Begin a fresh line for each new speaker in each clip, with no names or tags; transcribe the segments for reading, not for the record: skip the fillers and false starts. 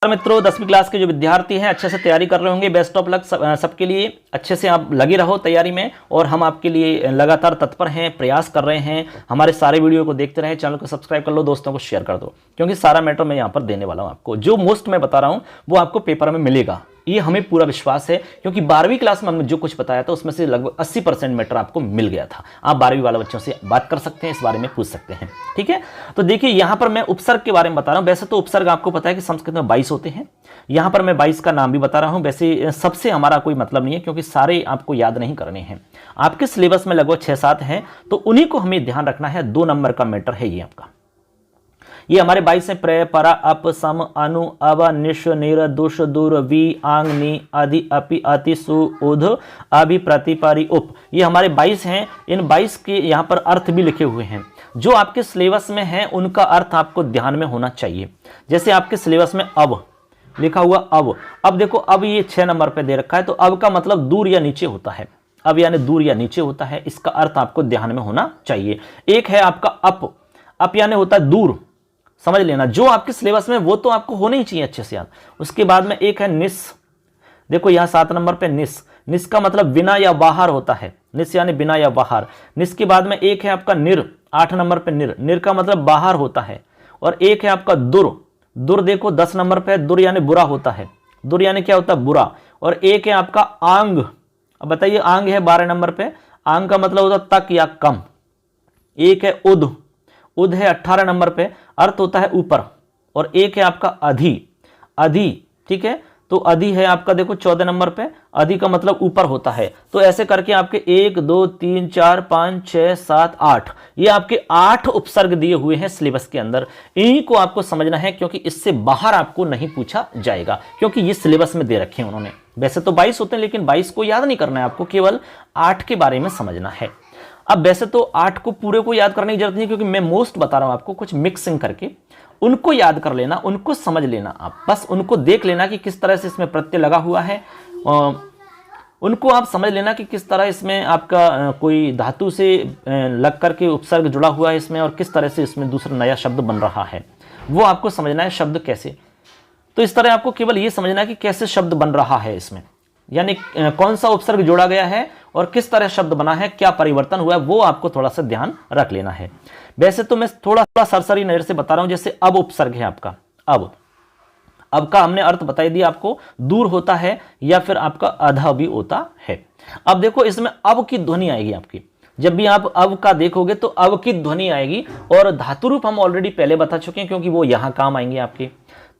मित्रों, 10वीं क्लास के जो विद्यार्थी हैं अच्छे से तैयारी कर रहे होंगे। बेस्ट ऑफ लक सबके लिए। अच्छे से आप लगे रहो तैयारी में और हम आपके लिए लगातार तत्पर हैं, प्रयास कर रहे हैं। हमारे सारे वीडियो को देखते रहें, चैनल को सब्सक्राइब कर लो, दोस्तों को शेयर कर दो, क्योंकि सारा मैटर मैं यहाँ पर देने वाला हूँ आपको। जो मोस्ट मैं बता रहा हूँ वो आपको पेपर में मिलेगा, ये हमें पूरा विश्वास है, क्योंकि 12वीं क्लास में हमने जो कुछ बताया था उसमें से लगभग 80% मैटर आपको मिल गया था। आप 12वीं वाले बच्चों से बात कर सकते हैं, इस बारे में पूछ सकते हैं। ठीक है, तो देखिए यहाँ पर मैं उपसर्ग के बारे में बता रहा हूँ। वैसे तो उपसर्ग आपको पता है कि संस्कृत में 22 होते हैं, यहाँ पर मैं 22 का नाम भी बता रहा हूँ। वैसे सबसे हमारा कोई मतलब नहीं है, क्योंकि सारे आपको याद नहीं करने हैं। आपके सिलेबस में लगभग 6-7 हैं, तो उन्हीं को हमें ध्यान रखना है। 2 नंबर का मैटर है ये आपका। ये हमारे 22 हैं। प्र, परा, अप, सम, अनु, अव, निश, निर, दुष, दूर, वी, आंग, नी, आदि, अपि, अति, सु, उध, अभि, प्रति, परि, उप। ये हमारे 22 हैं। इन 22 के यहाँ पर अर्थ भी लिखे हुए हैं। जो आपके सिलेबस में है उनका अर्थ आपको ध्यान में होना चाहिए। जैसे आपके सिलेबस में अब लिखा हुआ अब देखो, अब ये 6 नंबर पे दे रखा है, तो अब का मतलब दूर या नीचे होता है। अब यानी दूर या नीचे होता है, इसका अर्थ आपको ध्यान में होना चाहिए। एक है आपका अप यानी होता है दूर, समझ लेना। जो आपके सिलेबस में वो तो आपको होने ही चाहिए अच्छे से याद। उसके बाद में एक है निस। देखो यहां 7 नंबर पे निस का मतलब बिना या बाहर होता है। निस यानी बिना या बाहर। निस के बाद में एक है आपका निर, 8 नंबर पे निर का मतलब बाहर होता है। और एक है आपका दुर देखो 10 नंबर पे, दुर यानी बुरा होता है। दुर यानी क्या होता है? बुरा। और एक है आपका आंग। अब बताइए, आंग है 12 नंबर पे, आंग का मतलब होता है तक या कम। एक है उद है 18 नंबर पे, अर्थ होता है ऊपर। और एक है आपका अधि। ठीक है, तो अधि है आपका देखो 14 नंबर पे, अधि का मतलब ऊपर होता है। तो ऐसे करके आपके 1 2 3 4 5 6 7 8, ये आपके 8 उपसर्ग दिए हुए हैं सिलेबस के अंदर। इन्हीं को आपको समझना है, क्योंकि इससे बाहर आपको नहीं पूछा जाएगा, क्योंकि ये सिलेबस में दे रखे हैं उन्होंने। वैसे तो 22 होते हैं, लेकिन 22 को याद नहीं करना है आपको, केवल 8 के बारे में समझना है। अब वैसे तो 8 को पूरे को याद करने की जरूरत नहीं, क्योंकि मैं मोस्ट बता रहा हूं आपको, कुछ मिक्सिंग करके उनको याद कर लेना, उनको समझ लेना। आप बस उनको देख लेना कि किस तरह से इसमें प्रत्यय लगा हुआ है। उनको आप समझ लेना कि किस तरह इसमें आपका कोई धातु से लग करके उपसर्ग जुड़ा हुआ है इसमें, और किस तरह से इसमें दूसरा नया शब्द बन रहा है, वो आपको समझना है। शब्द कैसे, तो इस तरह आपको केवल ये समझना है कि कैसे शब्द बन रहा है इसमें, यानी कौन सा उपसर्ग जोड़ा गया है और किस तरह शब्द बना है, क्या परिवर्तन हुआ है, वो आपको थोड़ा सा ध्यान रख लेना है। वैसे तो मैं थोड़ा सरसरी नजर से बता रहा हूं। जैसे अब उपसर्ग है आपका, अब का हमने अर्थ बता दिया आपको, दूर होता है या फिर आपका अधा भी होता है। अब देखो इसमें अब की ध्वनि आएगी आपकी। जब भी आप अब का देखोगे तो अब की ध्वनि आएगी, और धातु रूप हम ऑलरेडी पहले बता चुके हैं, क्योंकि वो यहां काम आएंगे आपके।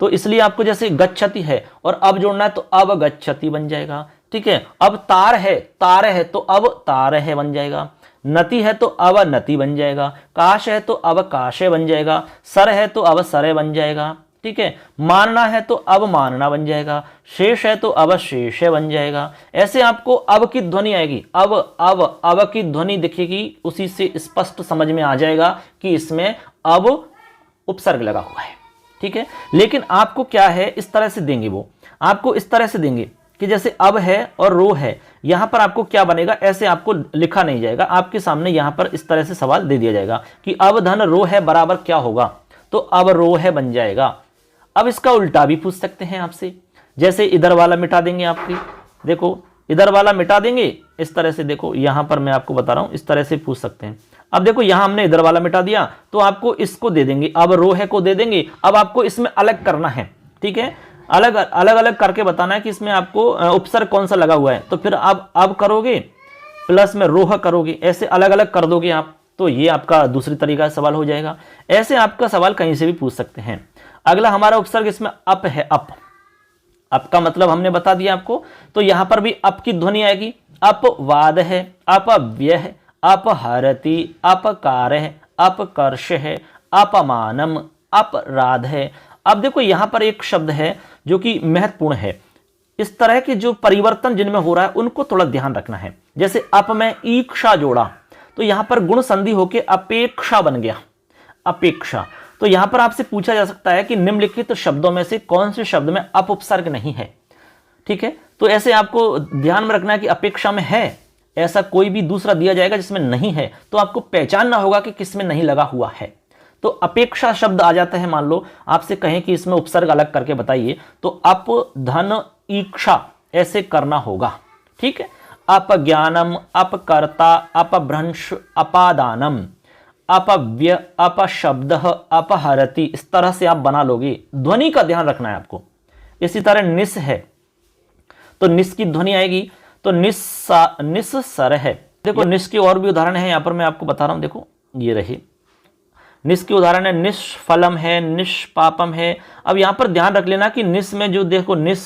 तो इसलिए आपको जैसे गच्छति है और अब जोड़ना है, तो अब गच्छति बन जाएगा। ठीक है, अब तार है तो अब तार है बन जाएगा। नति है तो अब नति बन जाएगा। काश है तो अब काशे बन जाएगा। सर है तो अब सरे बन जाएगा। ठीक है, मानना है तो अब मानना बन जाएगा। शेष है तो अब शेष बन जाएगा। ऐसे आपको अब की ध्वनि आएगी। अब की ध्वनि दिखेगी, उसी से स्पष्ट समझ में आ जाएगा कि इसमें अब उपसर्ग लगा हुआ है। ठीक है, लेकिन आपको क्या है, इस तरह से देंगे, वो आपको इस तरह से देंगे कि जैसे अब है और रो है, यहां पर आपको क्या बनेगा, ऐसे आपको लिखा नहीं जाएगा। आपके सामने यहां पर इस तरह से सवाल दे दिया जाएगा कि अब धन रो है बराबर क्या होगा, तो अब रो है बन जाएगा। अब इसका उल्टा भी पूछ सकते हैं आपसे, जैसे इधर वाला मिटा देंगे आपकी। देखो इधर वाला मिटा देंगे इस तरह से। देखो यहां पर मैं आपको बता रहा हूं, इस तरह से पूछ सकते हैं। अब देखो यहां हमने इधर वाला मिटा दिया, तो आपको इसको दे देंगे, अब रो है को दे देंगे। अब आपको इसमें अलग करना है। ठीक है, अलग करके बताना है कि इसमें आपको उपसर्ग कौन सा लगा हुआ है। तो फिर आप अब करोगे प्लस में रोह करोगे, ऐसे अलग अलग कर दोगे आप, तो ये आपका दूसरी तरीका से सवाल हो जाएगा। ऐसे आपका सवाल कहीं से भी पूछ सकते हैं। अगला हमारा उपसर्ग इसमें अप है। अप का मतलब हमने बता दिया आपको, तो यहां पर भी अप की ध्वनि आएगी। अपवाद है, अपव्यय है, अपहरति, अपकार है, अपकर्ष है, अपमानम, अपराध है। अब देखो यहां पर एक शब्द है जो कि महत्वपूर्ण है। इस तरह के जो परिवर्तन जिनमें हो रहा है उनको थोड़ा ध्यान रखना है। जैसे अप में ईक्षा जोड़ा, तो यहां पर गुण संधि होके अपेक्षा बन गया, अपेक्षा। तो यहां पर आपसे पूछा जा सकता है कि निम्नलिखित शब्दों में से कौन से शब्द में अप उपसर्ग नहीं है। ठीक है, तो ऐसे आपको ध्यान में रखना है कि अपेक्षा में है, ऐसा कोई भी दूसरा दिया जाएगा जिसमें नहीं है, तो आपको पहचानना होगा कि किसमें नहीं लगा हुआ है। तो अपेक्षा शब्द आ जाता है। मान लो आपसे कहें कि इसमें उपसर्ग अलग करके बताइए, तो अप धन ईक्षा ऐसे करना होगा, ठीक है। अपज्ञानम, अपकर्ता, अपभ्रंश, अपादानम, अपव्य, अपशब्द, अपहरति, इस तरह से आप बना लोगे। ध्वनि का ध्यान रखना है आपको। इसी तरह निस है तो निस की ध्वनि आएगी, तो निस्सर है। देखो निस के और भी उदाहरण है, यहां पर मैं आपको बता रहा हूं। देखो ये रहे निस के उदाहरण है, निष्फलम है, निष्पापम है। अब यहां पर ध्यान रख लेना कि निस में जो देखो निस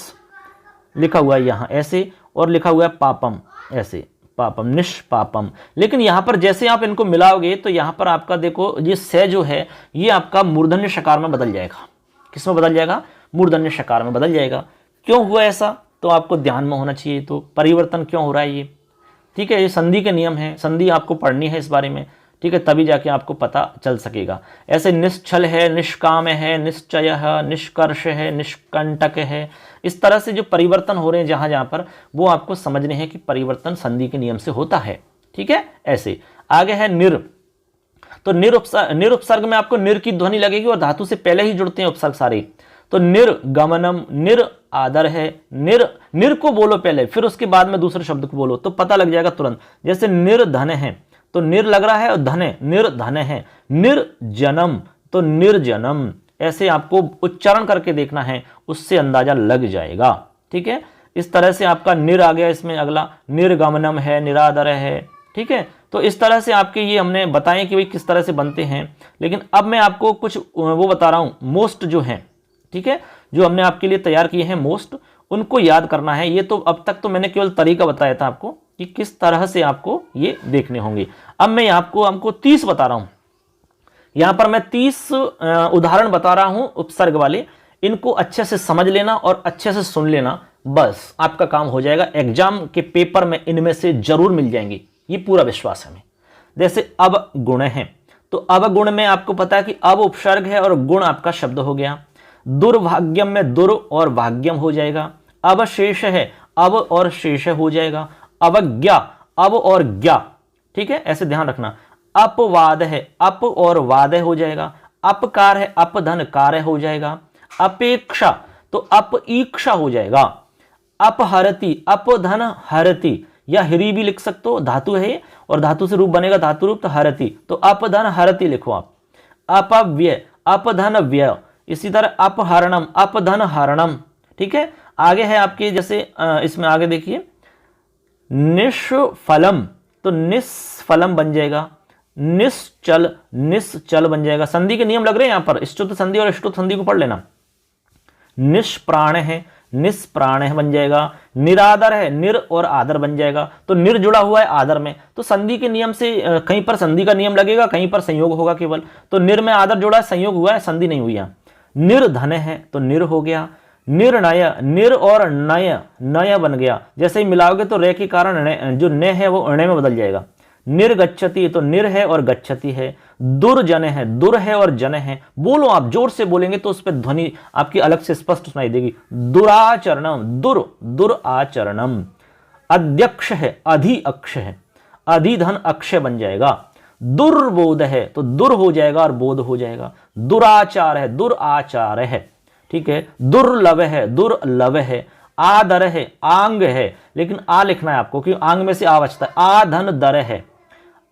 लिखा हुआ है यहां ऐसे, और लिखा हुआ है पापम ऐसे, पापम, निष्पापम। लेकिन यहां पर जैसे आप इनको मिलाओगे तो यहां पर आपका देखो ये से जो है ये आपका मूर्धन्य शकार में बदल जाएगा। किसमें बदल जाएगा? मूर्धन्य शकार में बदल जाएगा। क्यों हुआ ऐसा तो आपको ध्यान में होना चाहिए। तो परिवर्तन क्यों हो रहा है ये, ठीक है। ये संधि के नियम है, संधि आपको पढ़नी है इस बारे में, ठीक है, तभी जाके आपको पता चल सकेगा। ऐसे निश्चल है, निष्काम है, निश्चय है, निष्कर्ष है, निष्कंटक है। इस तरह से जो परिवर्तन हो रहे हैं जहां जहां पर, वो आपको समझने हैं कि परिवर्तन संधि के नियम से होता है, ठीक है। ऐसे आगे है निर, तो निरुपसर्ग में आपको निर की ध्वनि लगेगी और धातु से पहले ही जुड़ते हैं उपसर्ग सारे। तो निर्गमनम, निर आदर है, निर को बोलो पहले, फिर उसके बाद में दूसरे शब्द को बोलो तो पता लग जाएगा तुरंत। जैसे निर्धन है तो निर लग रहा है और धन है, निर्धन है। निर्जनम तो निर्जनम, ऐसे आपको उच्चारण करके देखना है, उससे अंदाजा लग जाएगा, ठीक है। इस तरह से आपका निर आ गया इसमें। अगला निर्गमनम है, निरादर है, ठीक है। तो इस तरह से आपके ये हमने बताए कि भाई किस तरह से बनते हैं। लेकिन अब मैं आपको कुछ वो बता रहा हूं, मोस्ट जो है, ठीक है, जो हमने आपके लिए तैयार किए हैं मोस्ट, उनको याद करना है। ये तो अब तक तो मैंने केवल तरीका बताया था आपको कि किस तरह से आपको ये देखने होंगे। अब मैं हमको 30 बता रहा हूं। यहां पर मैं 30 उदाहरण बता रहा हूं उपसर्ग वाले। इनको अच्छे से समझ लेना और अच्छे से सुन लेना, बस आपका काम हो जाएगा। एग्जाम के पेपर में इनमें से जरूर मिल जाएंगे, ये पूरा विश्वास है हमें। जैसे अब गुण है, तो अब गुण में आपको पता है कि अब उपसर्ग है और गुण आपका शब्द हो गया। दुर्भाग्यम में दुर और भाग्यम हो जाएगा। अब शेष है, अब और शेष हो जाएगा। अवज्ञा, अब और ज्ञा, ठीक है, ऐसे ध्यान रखना। अपवाद है, अप और वाद हो जाएगा। अपकार है, अपधन कार्य हो जाएगा। अपेक्षा तो अपईक्षा हो जाएगा। अपहरति, अपधन हरति, या हिरी भी लिख सकते हो, धातु है और धातु से रूप बनेगा धातु रूप, तो हरति, तो अपधन हरति लिखो आप। अपव्यय, अपधन व्यय। इसी तरह अपहरणम, अपधन हरणम, ठीक है। आगे है आपके जैसे इसमें आगे देखिए निष्फलम, तो निष्फलम बन जाएगा। निश्चल, निश्चल बन जाएगा। संधि के नियम लग रहे हैं यहां पर, स्तुत संधि और ष्टुत संधि को पढ़ लेना। निष्प्राण है, निष्प्राण है बन जाएगा। निरादर है, निर और आदर बन जाएगा। तो निर जुड़ा हुआ है आदर में, तो संधि के नियम से कहीं पर संधि का नियम लगेगा, कहीं पर संयोग होगा केवल। तो निर में आदर जुड़ा है, संयोग हुआ है, संधि नहीं हुई है। निर्धन है तो निर हो गया। निर्णय, निर और नय, नय बन गया। जैसे ही मिलाओगे तो रे के कारण जो न है वो अणे में बदल जाएगा। निर्गच्छति तो निर है और गच्छति है। दुर्जन है, दुर है और जन है। बोलो आप जोर से बोलेंगे तो उस पर ध्वनि आपकी अलग से स्पष्ट सुनाई देगी। दुराचरणम, दुराचरणम। अध्यक्ष है, अधि अक्ष है। अधिधन अक्षय बन जाएगा। दुर्बोध है तो दुर हो जाएगा और बोध हो जाएगा। दुराचार है, दुराचार है, ठीक है। दुर्लभ है, दुर्लभ है। आदर है, आंग है, लेकिन आ लिखना है आपको क्योंकि आंग में से आ बचता है। आधन दर है।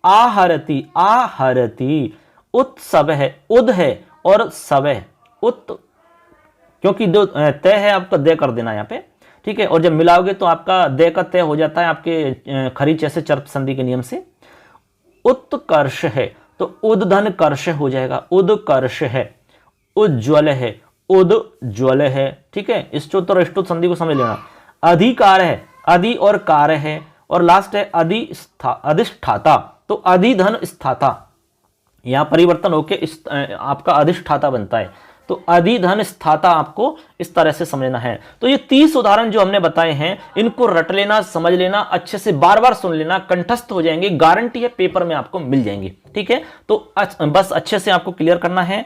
आहरति, आहरति। उत्सव है, उद है और सब है। उत क्योंकि दो तय है आपका दे कर देना यहाँ पे, ठीक है। और जब मिलाओगे तो आपका दे का तय हो जाता है आपके खरीच ऐसे चर्प संधि के नियम से। उत्कर्ष है तो उद्धन कर्ष हो जाएगा। उदकर्ष है। उज्ज्वल है, उज्ज्वल है, ठीक है। स्तुत और ष्टुत संधि को समझ लेना। अधिकार है, अधि और कार्य है। और लास्ट है अधिष्ठाता, तो अधिधन स्थाता। यहां परिवर्तन होके आपका अधिष्ठाता बनता है। तो अधिधन स्थाता आपको इस तरह से समझना है। तो ये 30 उदाहरण जो हमने बताए हैं, इनको रट लेना, समझ लेना, अच्छे से बार बार सुन लेना, कंठस्थ हो जाएंगे, गारंटी है पेपर में आपको मिल जाएंगे, ठीक है। तो बस अच्छे से आपको क्लियर करना है।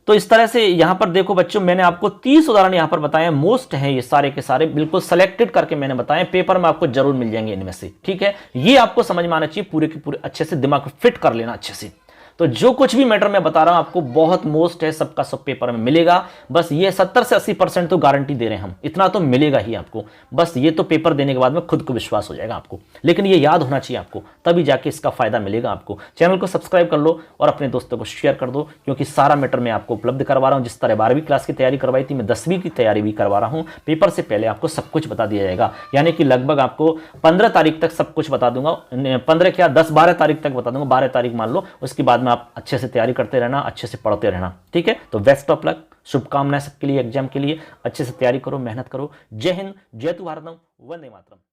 तो इस तरह से यहां पर देखो बच्चों, मैंने आपको 30 उदाहरण यहां पर बताए, मोस्ट हैं ये सारे के सारे, बिल्कुल सेलेक्टेड करके मैंने बताए। पेपर में आपको जरूर मिल जाएंगे इनमें से, ठीक है। ये आपको समझ में आना चाहिए, पूरे के पूरे अच्छे से दिमाग को फिट कर लेना अच्छे से। तो जो कुछ भी मैटर मैं बता रहा हूं आपको बहुत मोस्ट है, सबका सब पेपर में मिलेगा। बस ये 70 से 80% तो गारंटी दे रहे हैं हम, इतना तो मिलेगा ही आपको। बस ये तो पेपर देने के बाद में खुद को विश्वास हो जाएगा आपको, लेकिन ये याद होना चाहिए आपको, तभी जाके इसका फायदा मिलेगा आपको। चैनल को सब्सक्राइब कर लो और अपने दोस्तों को शेयर कर दो, क्योंकि सारा मैटर मैं आपको उपलब्ध करवा रहा हूं। जिस तरह 12वीं क्लास की तैयारी करवाई थी, मैं 10वीं की तैयारी भी करवा रहा हूं। पेपर से पहले आपको सब कुछ बता दिया जाएगा, यानी कि लगभग आपको 15 तारीख तक सब कुछ बता दूंगा। 15 क्या 10-12 तारीख तक बता दूंगा, 12 तारीख मान लो। उसके बाद में आप अच्छे से तैयारी करते रहना, अच्छे से पढ़ते रहना, ठीक है। तो बेस्ट ऑफ लक, शुभकामनाएं सबके लिए, एग्जाम के लिए। अच्छे से तैयारी करो, मेहनत करो। जय हिंद, जय भारतम, वंदे मातरम।